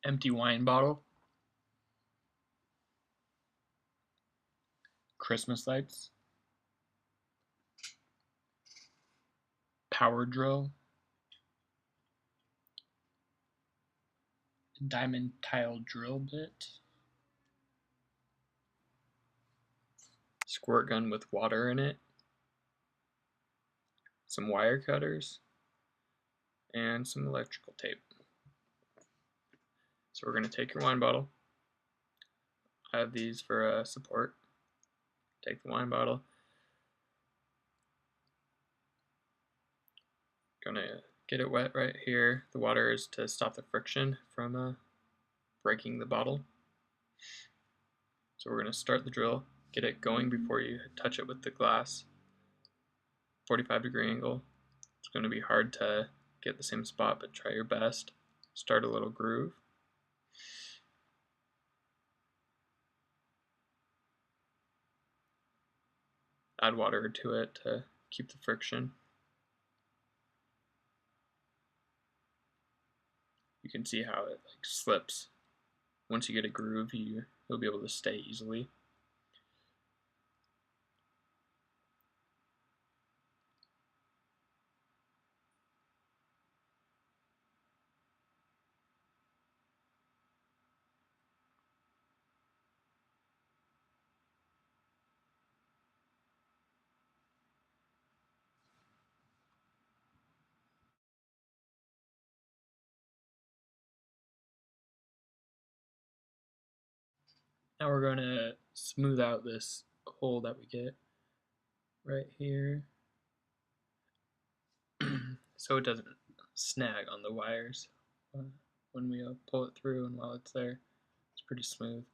empty wine bottle, Christmas lights, power drill, diamond tile drill bit, squirt gun with water in it, some wire cutters, and some electrical tape. So we're going to take your wine bottle. I have these for support. Take the wine bottle. Gonna get it wet right here. The water is to stop the friction from breaking the bottle. So we're gonna start the drill. Get it going before you touch it with the glass. 45-degree angle. It's gonna be hard to get the same spot, but try your best. Start a little groove. Add water to it to keep the friction. You can see how it slips. Once you get a groove, you'll be able to stay easily. Now we're going to smooth out this hole that we get right here so it doesn't snag on the wires when we pull it through, and while it's there it's pretty smooth.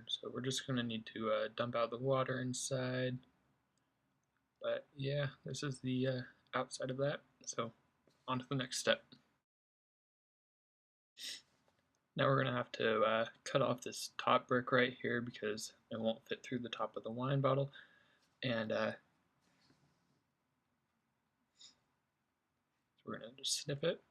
So we're just going to need to dump out the water inside, but yeah, this is the outside of that. So on to the next step. Now we're going to have to cut off this top brick right here because it won't fit through the top of the wine bottle, and so we're going to just snip it.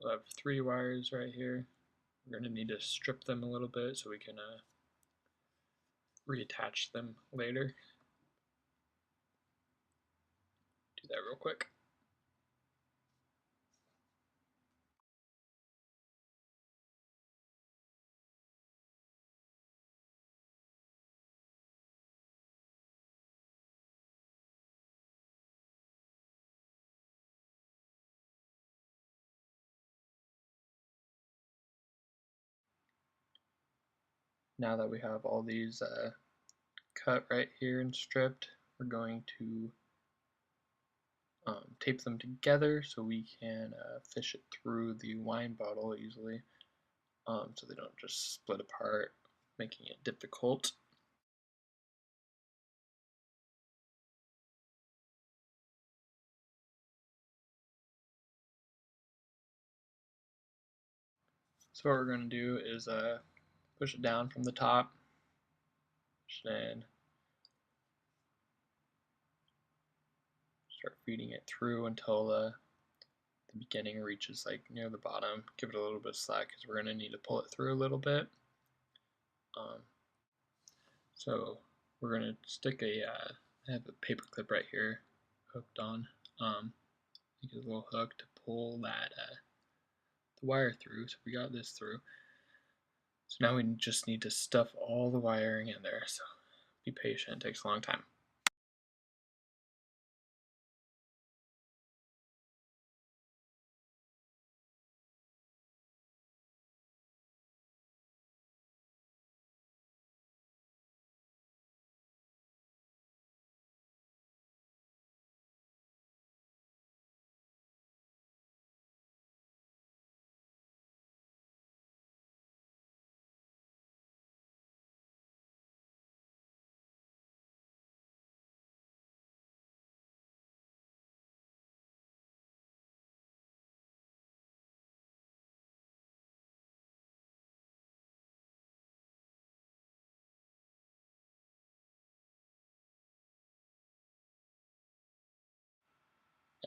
We'll have 3 wires right here. We're going to need to strip them a little bit so we can reattach them later. Do that real quick. Now that we have all these cut right here and stripped, we're going to tape them together so we can fish it through the wine bottle easily, so they don't just split apart, making it difficult. So what we're going to do is push it down from the top, push it in, start feeding it through until the beginning reaches like near the bottom. Give it a little bit of slack because we're going to need to pull it through a little bit. So we're going to stick I have a paper clip right here hooked on. Make a little hook to pull that the wire through. So we got this through. So now we just need to stuff all the wiring in there. So be patient, it takes a long time.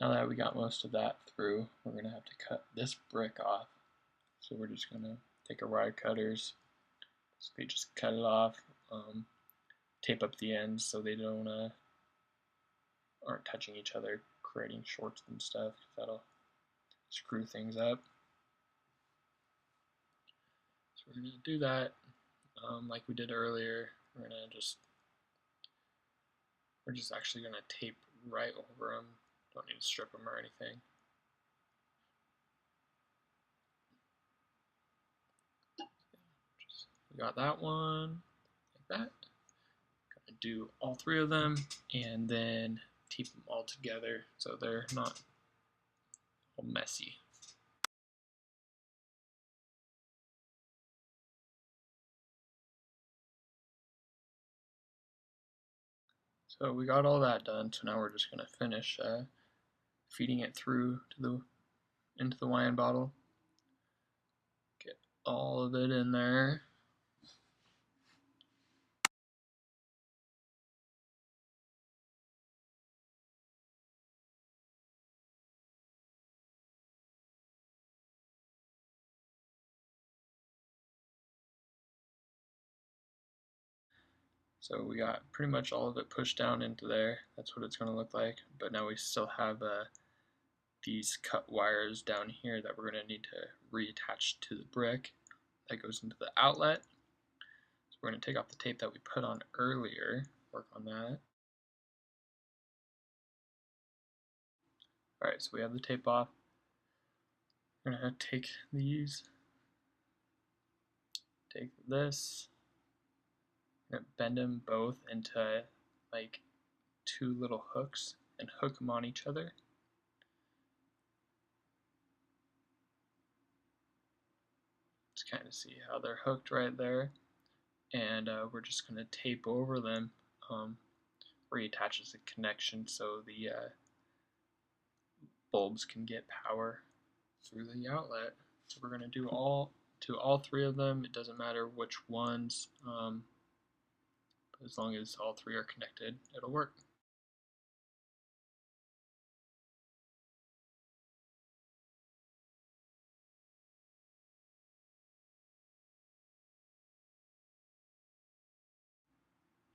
Now that we got most of that through, we're going to have to cut this brick off. So we're just going to take our wire cutters, basically just cut it off, tape up the ends so they don't aren't touching each other, creating shorts and stuff. That'll screw things up. So we're going to do that like we did earlier. We're just actually going to tape right over them. Don't need to strip them or anything. We got that one, like that. Gonna do all three of them and then tape them all together so they're not all messy. So we got all that done, so now we're just gonna finish feeding it through to into the wine bottle. Get all of it in there. So we got pretty much all of it pushed down into there. That's what it's going to look like. But now we still have these cut wires down here that we're going to need to reattach to the brick that goes into the outlet. So we're going to take off the tape that we put on earlier, work on that. Alright, so we have the tape off. We're going to take this, we're going to bend them both into like two little hooks and hook them on each other. Just kind of see how they're hooked right there. And we're just going to tape over them where he attaches a connection so the bulbs can get power through the outlet. So we're going to do all three of them. It doesn't matter which ones, but as long as all three are connected, it'll work.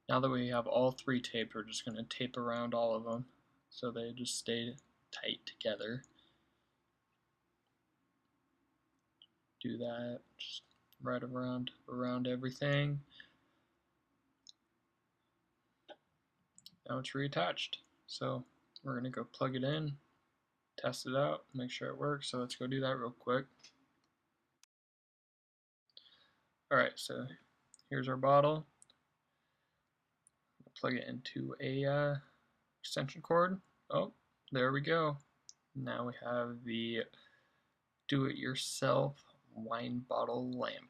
Now that we have all three taped, we're just going to tape around all of them so they just stay tight together. Do that just right around everything. Now it's reattached. So we're going to go plug it in, test it out, make sure it works. So let's go do that real quick. Alright, so here's our bottle. Plug it into a extension cord. Oh, there we go. Now we have the do-it-yourself wine bottle lamp.